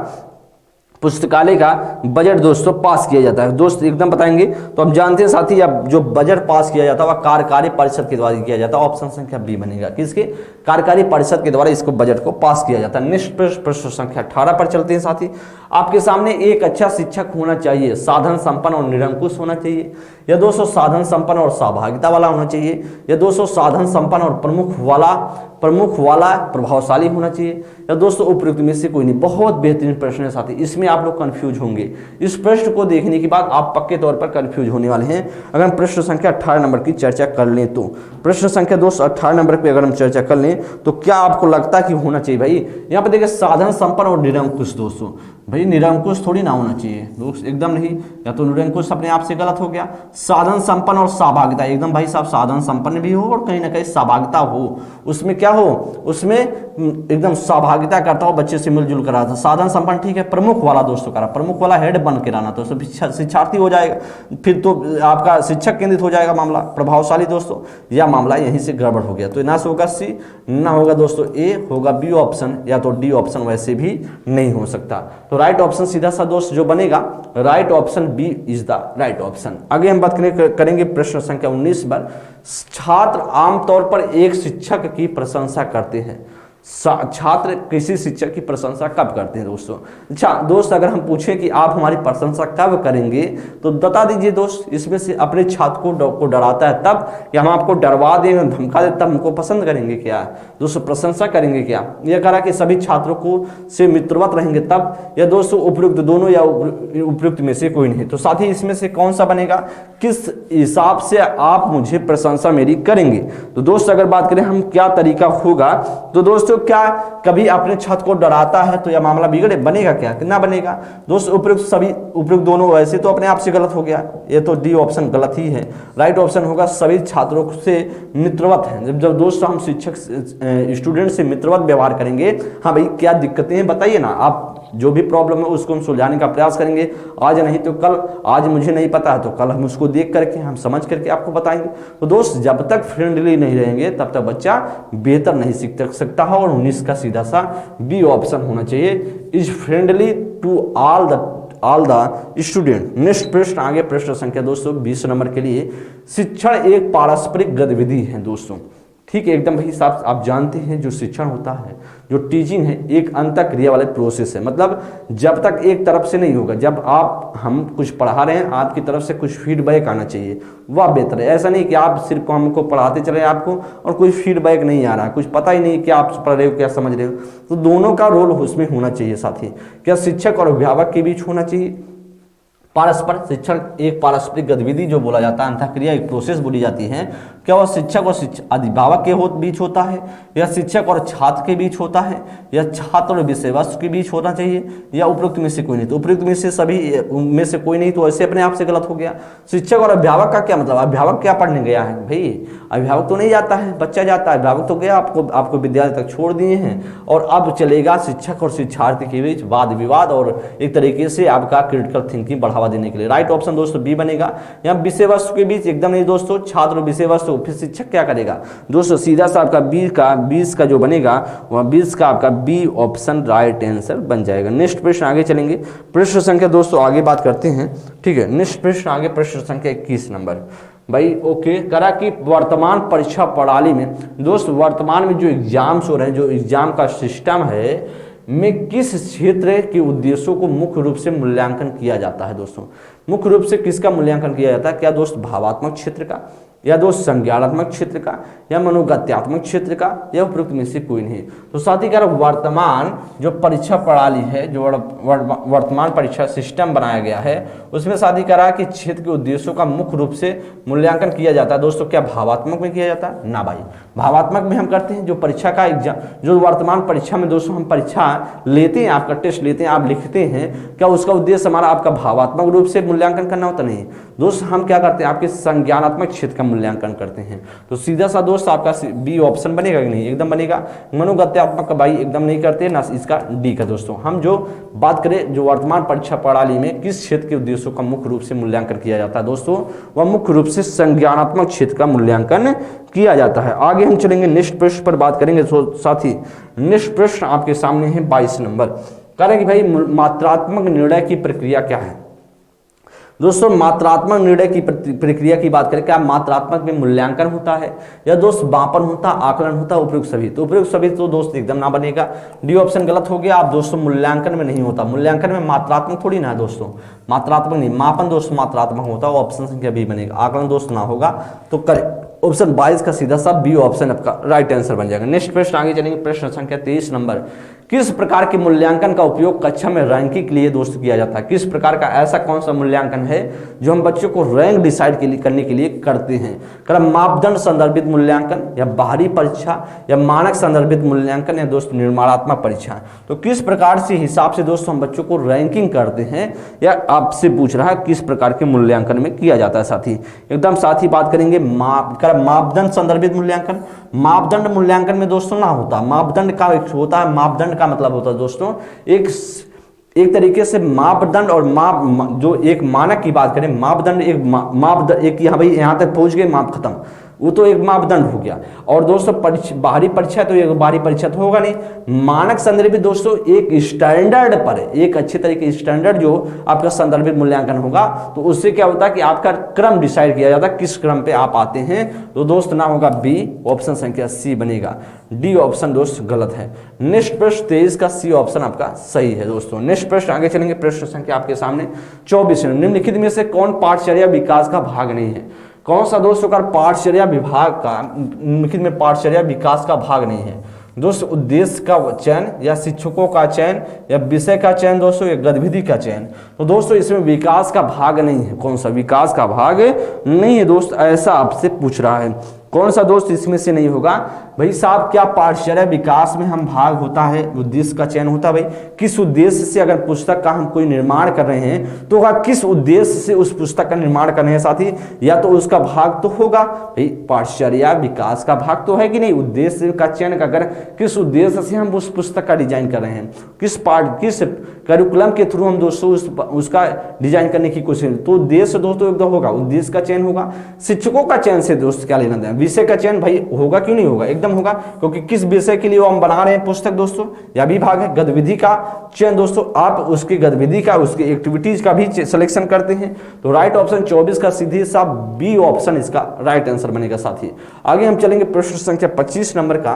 पुस्तकालय का बजट दोस्तों पास किया जाता है? दोस्त एकदम बताएंगे। तो हम जानते हैं साथी, अब जो बजट पास किया जाता है वह कार्यकारी परिषद के द्वारा किया जाता है। ऑप्शन संख्या बी बनेगा। किसके? कार्यकारी परिषद के द्वारा इसको बजट को पास किया जाता है। नेक्स्ट प्रश्न संख्या 18 पर चलते हैं साथी। आपके सामने एक अच्छा शिक्षक होना चाहिए, साधन संपन्न और निरंकुश होना चाहिए, या दोस्तों साधन संपन्न और सहभागिता वाला होना चाहिए, या दोस्तों साधन संपन्न और प्रमुख वाला प्रभावशाली होना चाहिए, या दोस्तों उपयुक्त में से कोई नहीं? बहुत बेहतरीन प्रश्न है साथी, इसमें आप लोग कंफ्यूज होंगे। इस प्रश्न को देखने के बाद आप पक्के तौर पर कंफ्यूज होने वाले हैं। अगर हम प्रश्न संख्या 18 नंबर की चर्चा कर लें तो प्रश्न संख्या दोस्तों 18 नंबर पे अगर हम चर्चा कर लें तो क्या आपको लगता है कि होना चाहिए? भाई यहाँ पे देखिए साधन संपन्न और निरंकुश दोस्तों, भाई निरंकुश थोड़ी ना होना चाहिए दोस्त, एकदम नहीं। या तो निरंकुश अपने आप से गलत हो गया, साधन संपन्न और सहभागिता एकदम भाई साहब साधन संपन्न भी हो और कहीं ना कहीं सहभागिता हो, उसमें क्या हो, उसमें एकदम सहभागिता करता हो, बच्चे से मिलजुल कर रहा था। साधन संपन्न ठीक है, प्रमुख वाला दोस्तों करा, प्रमुख वाला हेड बन के रहना, तो शिक्षार्थी हो जाएगा, फिर तो आपका शिक्षक केंद्रित हो जाएगा मामला। प्रभावशाली दोस्तों यह मामला यहीं से गड़बड़ हो गया, तो ना होगा सी, ना होगा दोस्तों ए, होगा बी ऑप्शन, या तो डी ऑप्शन वैसे भी नहीं हो सकता। तो तो राइट ऑप्शन सीधा सा दोस्त जो बनेगा right option B is the right option. आगे हम बात करेंगे प्रश्न संख्या 19 पर। छात्र आमतौर पर एक शिक्षक की प्रशंसा करते हैं। छात्र किसी शिक्षक की प्रशंसा कब करते हैं दोस्तों? अच्छा दोस्त, अगर हम पूछें कि आप हमारी प्रशंसा कब करेंगे तो बता दीजिए दोस्त। इसमें से अपने छात्र को डराता है तब, या हम आपको डरवा दें धमका दें तब हमको पसंद करेंगे क्या दोस्तों, प्रशंसा करेंगे क्या? यह करा कि सभी छात्रों को से मित्रवत रहेंगे तब, या दोस्तों उपयुक्त दोनों या उपयुक्त में से कोई नहीं। तो साथ ही इसमें से कौन सा बनेगा, किस हिसाब से आप मुझे प्रशंसा मेरी करेंगे? तो दोस्त अगर बात करें हम क्या तरीका होगा, तो दोस्तों क्या कभी अपने छात्र को डराता है तो यह मामला बिगड़े बनेगा क्या, कितना बनेगा दोस्त? उपयुक्त दोनों, वैसे तो अपने आप से गलत हो गया, ये तो डी ऑप्शन गलत ही है। राइट ऑप्शन होगा सभी छात्रों से मित्रवत है। जब दोस्त हम शिक्षक स्टूडेंट से मित्रवत व्यवहार करेंगे, हाँ भाई क्या दिक्कतें हैं बताइए ना, आप जो भी प्रॉब्लम है उसको हम सुलझाने का प्रयास करेंगे, आज नहीं तो कल। आज मुझे नहीं पता है तो कल हम उसको देख करके हम समझ करके आपको बताएंगे। तो दोस्त जब तक फ्रेंडली नहीं रहेंगे तब तक बच्चा बेहतर नहीं सीख सकता है। और 19 का सीधा सा बी ऑप्शन होना चाहिए, is friendly to all the student. Next प्रश्न, आगे प्रश्न संख्या दोस्तों 20 नंबर के लिए। शिक्षण एक पारस्परिक गतिविधि है दोस्तों, ठीक है एकदम भाई साहब। आप जानते हैं जो शिक्षण होता है, जो टीचिंग है, एक अंतःक्रिया वाले प्रोसेस है। मतलब जब तक एक तरफ से नहीं होगा, जब हम कुछ पढ़ा रहे हैं आपकी तरफ से कुछ फीडबैक आना चाहिए, वह बेहतर है। ऐसा नहीं कि आप सिर्फ हमको पढ़ाते चले आपको और कोई फीडबैक नहीं आ रहा, कुछ पता ही नहीं कि आप पढ़ रहे हो क्या समझ रहे हो। तो दोनों का रोल उसमें होना चाहिए साथी। क्या शिक्षक और अभिभावक के बीच होना चाहिए पारस्पर? शिक्षण एक पारस्परिक गतिविधि जो बोला जाता है, अंतःक्रिया एक प्रोसेस बोली जाती है। क्या वह शिक्षक और अभिभावक के बीच होता है, या शिक्षक और छात्र के बीच होता है, या छात्र और विषय वस्तु के बीच होना चाहिए, या उपयुक्त में से कोई नहीं? तो उपयुक्त में से सभी में से कोई नहीं, तो ऐसे अपने आप से गलत हो गया। शिक्षक और अभिभावक का क्या मतलब? अभिभावक क्या पढ़ने गया है भाई? अभिभावक तो नहीं जाता है, बच्चा जाता है। अभिभावक तो गया, आपको विद्यालय तक छोड़ दिए हैं, और अब चलेगा शिक्षक और शिक्षार्थी के बीच वाद विवाद और एक तरीके से आपका क्रिटिकल थिंकिंग बढ़ावा देने के लिए। राइट ऑप्शन दोस्तों बी बनेगा। यहाँ विषय वस्तु के बीच एकदम नहीं दोस्तों, छात्र और विषय वस्तु, फिर शिक्षक क्या करेगा दोस्तों? सीधा सा आपका 20 का जो बनेगा वह 20 का आपका बी ऑप्शन राइट आंसर बन जाएगा। नेक्स्ट प्रश्न आगे चलेंगे, प्रश्न संख्या दोस्तों आगे बात करते हैं, ठीक है। नेक्स्ट प्रश्न आगे प्रश्न संख्या 21 नंबर भाई ओके करा कि वर्तमान परीक्षा प्रणाली में दोस्त वर्तमान में जो एग्जाम्स हो रहे हैं, जो एग्जाम का सिस्टम है में किस क्षेत्र के उद्देश्यों को मुख्य रूप से मूल्यांकन किया जाता है दोस्तों? मुख्य रूप से किसका मूल्यांकन किया जाता है? क्या दोस्त भावात्मक क्षेत्र का, या दोस्त संज्ञानात्मक क्षेत्र का, या मनोगत्यात्मक क्षेत्र का, या उपयुक्त में से कोई नहीं? तो साथ ही वर्तमान जो परीक्षा प्रणाली है, जो वर्तमान परीक्षा सिस्टम बनाया गया है, उसमें साथ ही करा कि क्षेत्र के उद्देश्यों का मुख्य रूप से मूल्यांकन किया जाता है दोस्तों। क्या भावात्मक में किया जाता है? ना भाई, भावात्मक में हम करते हैं जो परीक्षा का एग्जाम, जो वर्तमान परीक्षा में दोस्तों हम परीक्षा लेते हैं, आपका टेस्ट लेते हैं, आप लिखते हैं, क्या उसका उद्देश्य हमारा आपका भावात्मक रूप से मूल्यांकन करना होता? नहीं दोस्त, हम क्या करते हैं आपके संज्ञानात्मक क्षेत्र का मूल्यांकन करते हैं। तो सीधा सा दोस्त आपका बी ऑप्शन बनेगा कि नहीं? एकदम बनेगा। मनोगत्यात्मक का भाई एकदम नहीं करते ना, इसका डी का दोस्तों। हम जो बात करें जो वर्तमान परीक्षा प्रणाली में किस क्षेत्र के उद्देश्यों का मुख्य रूप से मूल्यांकन किया जाता है दोस्तों, वह मुख्य रूप से संज्ञानात्मक क्षेत्र का मूल्यांकन किया जाता है। आगे हम चलेंगे नेक्स्ट प्रश्न पर बात करेंगे। साथी नेक्स्ट प्रश्न आपके सामने है 22 नंबर, कह रहे हैं कि भाई मात्रात्मक निर्णय की प्रक्रिया क्या है दोस्तों? मात्रात्मक निर्णय की प्रक्रिया की बात करें, क्या मात्रात्मक में मूल्यांकन होता है, या दोस्त मापन होता, आकलन होता, उपयुक्त सभी? तो उपयुक्त सभी तो दोस्त एकदम ना बनेगा, डी ऑप्शन गलत हो गया। आप दोस्तों मूल्यांकन में नहीं होता, मूल्यांकन में मात्रात्मक थोड़ी ना है दोस्तों, मात्रात्मक नहीं, मापन दोस्त मात्रात्मक होता है, ऑप्शन संख्या बी बनेगा। आकलन दोस्त ना होगा तो करेक्ट ऑप्शन 22 का सीधा सा बी ऑप्शन आपका राइट आंसर बन जाएगा। नेक्स्ट प्रश्न आगे चलेंगे, प्रश्न संख्या 23 नंबर, किस प्रकार के मूल्यांकन का उपयोग कक्षा में रैंकिंग के लिए दोस्त किया जाता है? किस प्रकार का ऐसा कौन सा मूल्यांकन है जो हम बच्चों को रैंक डिसाइड करने के लिए करते हैं? क्रम मापदंड संदर्भित मूल्यांकन, या बाहरी परीक्षा, या मानक संदर्भित मूल्यांकन, या दोस्त निर्माणात्मक परीक्षा? तो किस प्रकार से हिसाब से दोस्तों हम बच्चों को रैंकिंग करते हैं, या आपसे पूछ रहा है किस प्रकार के मूल्यांकन में किया जाता है? साथी एकदम साथी बात करेंगे मापदंड संदर्भित मूल्यांकन। मापदंड मूल्यांकन में दोस्तों ना होता, मापदंड का एक होता है, मापदंड का मतलब होता है दोस्तों एक तरीके से मापदंड और जो एक मानक की बात करें, मापदंड एक यहाँ भाई यहाँ तक पहुंच गए, माप खत्म। वो तो एक मापदंड हो गया। और दोस्तों बाहरी परीक्षा तो एक बाहरी परीक्षा तो होगा नहीं। मानक संदर्भित दोस्तों एक स्टैंडर्ड पर, एक अच्छे तरीके स्टैंडर्ड जो आपका संदर्भित मूल्यांकन होगा, तो उससे क्या होता है कि आपका क्रम डिसाइड किया जाता है किस क्रम पे आप आते हैं। तो दोस्त ना होगा बी, ऑप्शन संख्या सी बनेगा। डी ऑप्शन दोस्त गलत है। नेक्स्ट प्रश्न 23 का सी ऑप्शन आपका सही है दोस्तों। नेक्स्ट प्रश्न आगे चलेंगे। प्रश्न संख्या आपके सामने 24 है। निम्नलिखित में से कौन पाठचर्या विकास का भाग नहीं है? कौन सा दोस्तों का पाठचर्या विभाग का निम्नलिखित में पाठचर्या विकास का भाग नहीं है? दोस्तों उद्देश्य का चयन, या शिक्षकों का चयन, या विषय का चयन दोस्तों, या गतिविधि का चयन। तो दोस्तों इसमें विकास का भाग नहीं है। कौन सा विकास का भाग नहीं है दोस्त, ऐसा आपसे पूछ रहा है। कौन सा दोस्त इसमें से नहीं होगा? भाई साहब क्या पाठचर्या विकास में हम भाग होता है, उद्देश्य का चयन होता है? भाई किस उद्देश्य से अगर पुस्तक का हम कोई निर्माण कर रहे हैं तो किस उद्देश्य से उस पुस्तक का निर्माण कर रहे हैं साथी? या तो उसका भाग तो होगा भाई पाठचर्या विकास का भाग तो है कि नहीं। उद्देश्य का चयन अगर किस उद्देश्य से हम उस पुस्तक का डिजाइन कर रहे हैं, किस करिकुलम के थ्रू हम दोस्तों उसका डिजाइन करने की कोशिश, तो उद्देश्य दोस्तों एकदम होगा, उद्देश्य का चयन होगा। शिक्षकों का चयन से दोस्त क्या लेना देना? विषय का चयन भाई होगा क्यों नहीं होगा, एकदम होगा, क्योंकि किस विषय के लिए वो हम बना रहे हैं पुस्तक दोस्तों, यह भी भाग है। गतिविधि का चयन दोस्तों, आप उसकी गतिविधि का, उसकी एक्टिविटीज का भी सिलेक्शन करते हैं। तो राइट ऑप्शन 24 का सीधे साफ बी ऑप्शन इसका राइट आंसर बनेगा साथी। आगे हम चलेंगे प्रश्न संख्या 25 नंबर का।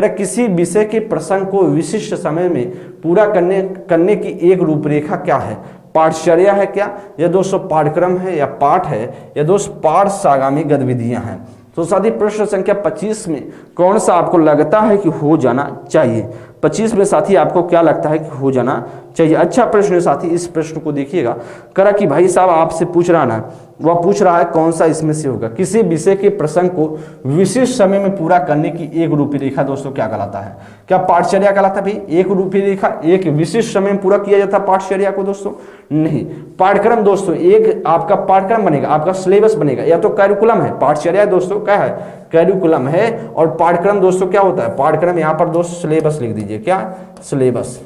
किसी विषय के प्रसंग को विशिष्ट समय में पूरा करने की एक रूपरेखा क्या है? पाठचर्या है क्या, या दोस्तों पाठ्यक्रम है, या पाठ है, या दोस्त पाठ सागामी गतिविधियां हैं? तो साथी प्रश्न संख्या 25 में कौन सा आपको लगता है कि हो जाना चाहिए? 25 में साथी आपको क्या लगता है कि हो जाना चाहिए? अच्छा प्रश्न है साथी। इस प्रश्न को देखिएगा, करा कि भाई साहब आपसे पूछ रहा ना, वह पूछ रहा है कौन सा इसमें से होगा? किसी विषय के प्रसंग को विशिष्ट समय में पूरा करने की एक रूपरेखा दोस्तों क्या कहलाता है? क्या पाठचर्या कहलाता है? भाई एक रूपरेखा एक विशिष्ट समय में पूरा किया जाता है पाठचर्या को दोस्तों? नहीं। पाठ्यक्रम दोस्तों एक आपका पाठ्यक्रम बनेगा, आपका सिलेबस बनेगा, या तो करिकुलम है। पाठचर्या दोस्तों क्या है? करिकुलम है। और पाठ्यक्रम दोस्तों क्या होता है? पाठ्यक्रम यहाँ पर दोस्तों सिलेबस लिख दीजिए, क्या सिलेबस,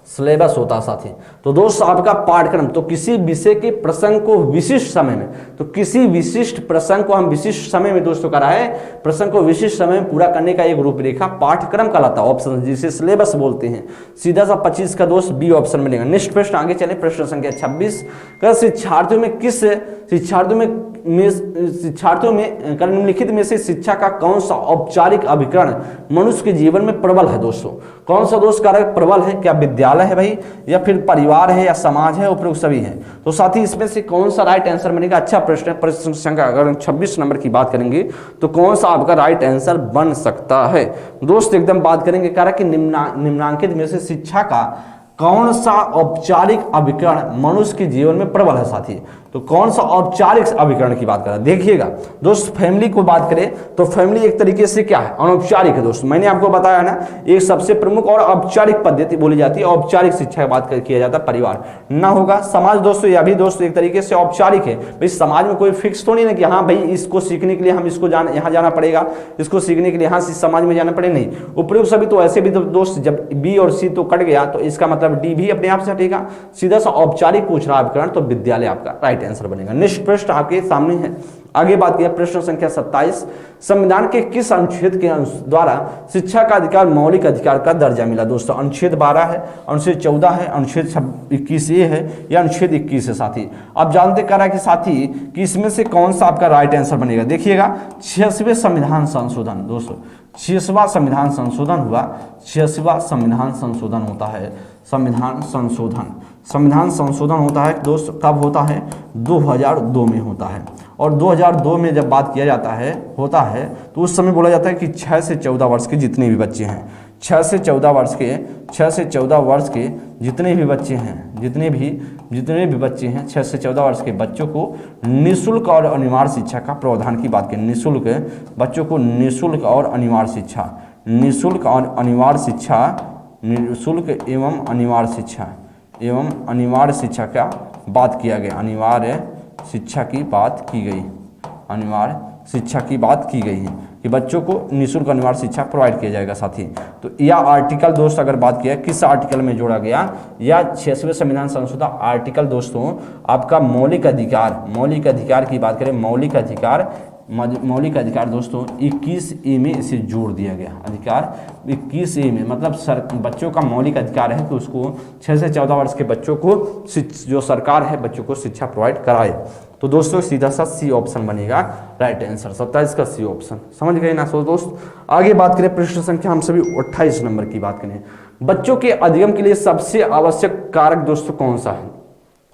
सिलेबस होता है साथी। तो दोस्त आपका पाठ्यक्रम, तो किसी विषय के प्रसंग को विशिष्ट समय में, तो किसी विशिष्ट प्रसंग को हम विशिष्ट समय में दोस्तों करा है, प्रसंग को विशिष्ट समय में पूरा करने का एक रूपरेखा पाठ्यक्रम कहलाता है, ऑप्शन जिसे सिलेबस बोलते हैं। सीधा सा 25 का दोस्त बी ऑप्शन मिलेगा। नेक्स्ट प्रश्न आगे चले। प्रश्न संख्या 26 का शिक्षार्थियों में निम्नलिखित में से शिक्षा का कौन सा औपचारिक अभिकरण मनुष्य के जीवन में प्रबल है दोस्तों? कौन सा दोस्त कारक प्रबल है? क्या विद्यालय है भाई, या फिर परिवार है, या समाज है, उपरोक्त सभी है? तो साथी इसमें से कौन सा राइट आंसर बनेगा? अच्छा प्रश्न है। प्रश्न संख्या अगर 26 नंबर की बात करेंगे तो कौन सा आपका राइट आंसर बन सकता है दोस्त? एकदम बात करेंगे कारक कि निम्नांकित में से शिक्षा का कौन सा औपचारिक अभिकरण मनुष्य के जीवन में प्रबल है साथी? तो कौन सा औपचारिक अभिकरण की बात कर रहा है? देखिएगा दोस्त, फैमिली को बात करें तो फैमिली एक तरीके से क्या है? अनौपचारिक है दोस्त। मैंने आपको बताया ना, एक सबसे प्रमुख और औपचारिक पद्धति बोली जाती है, औपचारिक शिक्षा की बात किया जाता है। परिवार ना होगा। समाज दोस्तों, यह भी दोस्तों एक तरीके से औपचारिक है। भाई समाज में कोई फिक्स तो नहीं ना कि हाँ भाई इसको सीखने के लिए हम इसको यहाँ जाना पड़ेगा, इसको सीखने के लिए यहाँ समाज में जाना पड़ेगा, नहीं। उपयुक्त सभी तो ऐसे भी दोस्त, जब बी और सी तो कट गया तो इसका मतलब डी भी अपने आप से हटेगा। सीधा सा औपचारिक पूछ रहा अभिकरण, तो विद्यालय आपका राइट आंसर बनेगा। नेक्स्ट प्रश्न आपके सामने है। आगे बात किया प्रश्न संख्या 27। संविधान के किस अनुच्छेद के द्वारा शिक्षा का अधिकार मौलिक अधिकार का दर्जा मिला दोस्तों? अनुच्छेद 12 है, अनुच्छेद 14 है, अनुच्छेद 21 ये है, या अनुच्छेद 21 है साथी? आप जानते करा कि साथी कि इसमें से कौन सा आपका राइट आंसर बनेगा? देखिएगा 86वें संविधान संशोधन दोस्तों, 86वां संविधान संशोधन हुआ। 86वां संविधान संशोधन होता है। संविधान संशोधन होता है दोस्त, कब होता है? 2002 में होता है। और 2002 में जब बात किया जाता है होता है तो उस समय बोला जाता है कि 6 से 14 वर्ष के जितने भी बच्चे हैं, 6 से 14 वर्ष के जितने भी बच्चे हैं, जितने भी बच्चे हैं 6 से 14 वर्ष के बच्चों को निःशुल्क और अनिवार्य शिक्षा का प्रावधान की बात करें। निःशुल्क बच्चों को निःशुल्क और अनिवार्य शिक्षा, निःशुल्क और अनिवार्य शिक्षा, निःशुल्क एवं अनिवार्य शिक्षा का बात किया गया। अनिवार्य शिक्षा की बात की गई, अनिवार्य शिक्षा की बात की गई है कि बच्चों को निःशुल्क अनिवार्य शिक्षा प्रोवाइड किया जाएगा साथी। तो यह आर्टिकल दोस्त अगर बात किया किस आर्टिकल में जोड़ा गया, या 86वें संविधान संशोधन आर्टिकल दोस्तों आपका मौलिक अधिकार की बात करें, मौलिक अधिकार मौलिक अधिकार दोस्तों 21A में इसे जोड़ दिया गया। अधिकार 21A में मतलब बच्चों का मौलिक अधिकार है कि उसको 6 से 14 वर्ष के बच्चों को जो सरकार है बच्चों को शिक्षा प्रोवाइड कराए। तो दोस्तों सीधा सा सी ऑप्शन बनेगा राइट आंसर, 27 का सी ऑप्शन। समझ गए ना। सो दोस्त आगे बात करें प्रश्न संख्या हम सभी 28 नंबर की बात करें। बच्चों के अधिगम के लिए सबसे आवश्यक कारक दोस्तों कौन सा है?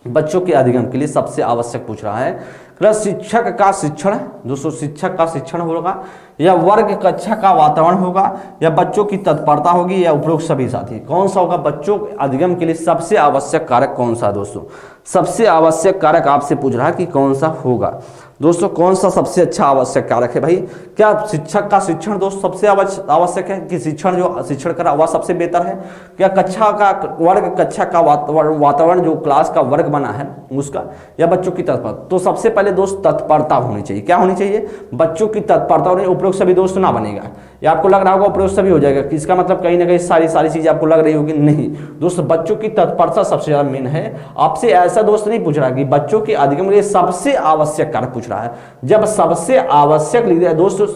बच्चों के अधिगम के लिए सबसे आवश्यक पूछ रहा है। शिक्षक का शिक्षण दोस्तों, शिक्षक का शिक्षण होगा या वर्ग कक्षा का वातावरण होगा या बच्चों की तत्परता होगी या उपरोक्त सभी साथी। कौन सा होगा? बच्चों के अधिगम के लिए सबसे आवश्यक कारक कौन सा दोस्तों? सबसे आवश्यक कारक आपसे पूछ रहा है कि कौन सा होगा दोस्तों। कौन सा सबसे अच्छा आवश्यक कारक है भाई? क्या शिक्षक का शिक्षण दोस्त सबसे आवश्यक है कि शिक्षण जो शिक्षण करा वह सबसे बेहतर है? क्या कक्षा का वर्ग कक्षा का वातावरण जो क्लास का वर्ग बना है उसका, या बच्चों की तत्परता? तो सबसे पहले दोस्त तत्परता होनी चाहिए। क्या होनी चाहिए? बच्चों की तत्परता होनी। उपरोक्त सभी दोस्त ना बनेगा, या आपको लग रहा होगा उपरोक्त सभी हो जाएगा, इसका मतलब कहीं ना कहीं सारी चीजें आपको लग रही होगी। नहीं दोस्तों, बच्चों की तत्परता सबसे ज्यादा मेन है। आपसे ऐसा दोस्त नहीं पूछ रहा कि बच्चों के अधिगम के लिए सबसे आवश्यक कारक पूछ रहा है। जब सबसे आवश्यक लिख दिया दोस्तों,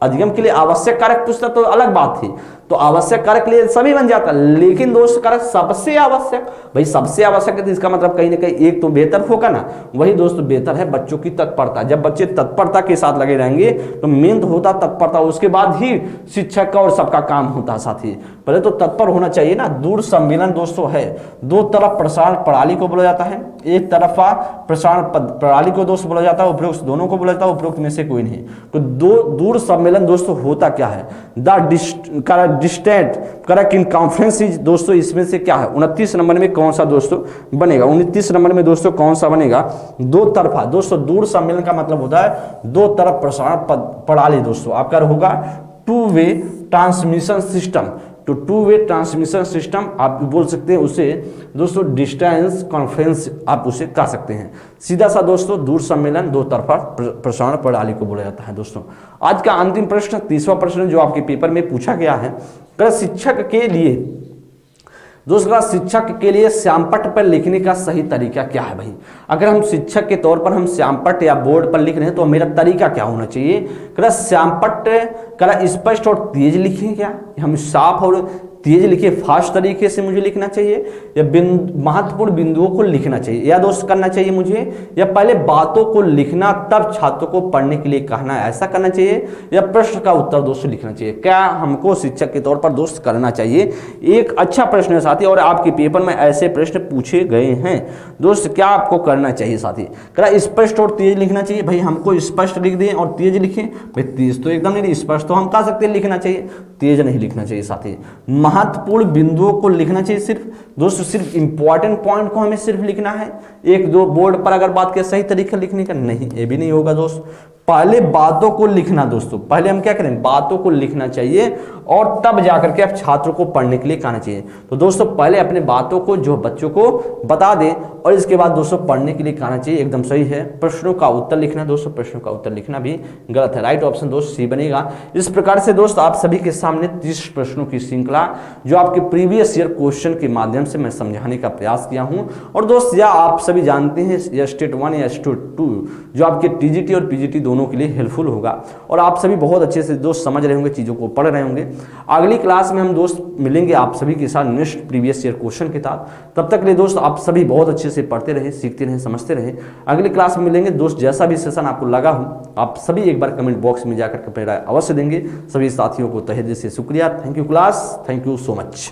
अधिगम के लिए आवश्यक कारक पूछता तो अलग बात थी, तो आवश्यक कारक के लिए सभी बन जाता, लेकिन दोस्त कारक सबसे आवश्यक, भाई सबसे आवश्यक है तो इसका मतलब कहीं ना कहीं एक तो बेहतर होगा ना। वही दोस्त बेहतर है बच्चों की तत्परता। जब बच्चे तत्परता के साथ लगे रहेंगे तो मेन तो होता तत्परता, उसके बाद ही शिक्षक का और सबका काम होता है साथी। पहले तो तत्पर होना चाहिए ना। दूर सम्मेलन दोस्तों है, दो तरफ प्रसारण प्रणाली को बोला जाता है, एक तरफा प्रसारण प्रणाली को दोस्त बोला जाता है, उपरोक्त दोनों को बोला जाता है, उपरोक्त में से कोई नहीं। तो दूर सम्मेलन दोस्तों होता क्या है? The distant correct in conference दोस्तों, इसमें से क्या है? 29 नंबर में कौन सा दोस्तों बनेगा? 29 नंबर में दोस्तों कौन सा बनेगा? दो तरफा दोस्तों, दूर सम्मेलन का मतलब होता है दो तरफ प्रसारण प्रणाली दोस्तों। आपका होगा टू वे ट्रांसमिशन सिस्टम। तो टू वे ट्रांसमिशन सिस्टम आप बोल सकते हैं उसे दोस्तों, डिस्टेंस कॉन्फ्रेंस आप उसे कह सकते हैं। सीधा सा दोस्तों दूर सम्मेलन दो तरफा प्रसारण प्रणाली को बोला जाता है दोस्तों। आज का अंतिम प्रश्न 30वां प्रश्न जो आपके पेपर में पूछा गया है, शिक्षक के लिए दोस्तों, शिक्षक के लिए श्यामपट्ट पर लिखने का सही तरीका क्या है भाई? अगर हम शिक्षक के तौर पर हम श्यामपट्ट या बोर्ड पर लिख रहे हैं तो मेरा तरीका क्या होना चाहिए? श्यामपट्ट स्पष्ट और तेज लिखें, क्या हम साफ और तेज लिखे, फास्ट तरीके से मुझे लिखना चाहिए, या महत्वपूर्ण बिंदुओं को लिखना चाहिए, या दोस्त करना चाहिए मुझे, या पहले बातों को लिखना तब छात्रों को पढ़ने के लिए कहना, ऐसा करना चाहिए, या प्रश्न का उत्तर दोस्त लिखना चाहिए? क्या हमको शिक्षक के तौर पर दोस्त करना चाहिए? एक अच्छा प्रश्न है साथी, और आपके पेपर में ऐसे प्रश्न पूछे गए हैं दोस्त। क्या आपको करना चाहिए साथी? स्पष्ट और तेज लिखना चाहिए। भाई हमको स्पष्ट लिख दें और तेज लिखें? भाई तेज तो एकदम नहीं, स्पष्ट तो हम कह सकते हैं लिखना चाहिए, तेज नहीं लिखना चाहिए साथी। महत्वपूर्ण बिंदुओं को लिखना चाहिए सिर्फ दोस्तों, सिर्फ इंपॉर्टेंट पॉइंट को हमें सिर्फ लिखना है। एक दो बोर्ड पर अगर बात करें सही तरीका लिखने का, नहीं ये भी नहीं होगा दोस्त। पहले बातों को लिखना दोस्तों, पहले हम क्या करें? बातों को लिखना चाहिए और तब जाकर के आप छात्रों को पढ़ने के लिए कहना चाहिए। तो दोस्तों पहले अपने बातों को जो बच्चों को बता दें और इसके बाद दोस्तों पढ़ने के लिए कहना चाहिए, एकदम सही है। प्रश्नों का उत्तर लिखना दोस्तों, प्रश्नों का उत्तर लिखना भी गलत है। राइट ऑप्शन दोस्त सी बनेगा। इस प्रकार से दोस्त आप सभी के सामने 30 प्रश्नों की श्रृंखला जो आपके प्रीवियस ईयर क्वेश्चन के माध्यम से मैं समझाने का प्रयास किया हूं। और दोस्त या आप सभी जानते हैं या स्टेट 1 या स्टेट 2 जो आपके टीजीटी और पीजीटी दोनों के लिए हेल्पफुल होगा, और आप सभी बहुत अच्छे से दोस्त समझ रहे होंगे, चीज़ों को पढ़ रहे होंगे। अगली क्लास में हम दोस्त मिलेंगे आप सभी के साथ नेक्स्ट प्रीवियस ईयर क्वेश्चन के साथ। तब तक के लिए दोस्त आप सभी बहुत अच्छे से पढ़ते रहे, सीखते रहे, समझते रहे। अगली क्लास में मिलेंगे दोस्त। जैसा भी सेशन आपको लगा हो आप सभी एक बार कमेंट बॉक्स में जाकर अपनी राय अवश्य देंगे। सभी साथियों को तहे दिल से शुक्रिया। Thank you class, thank you so much.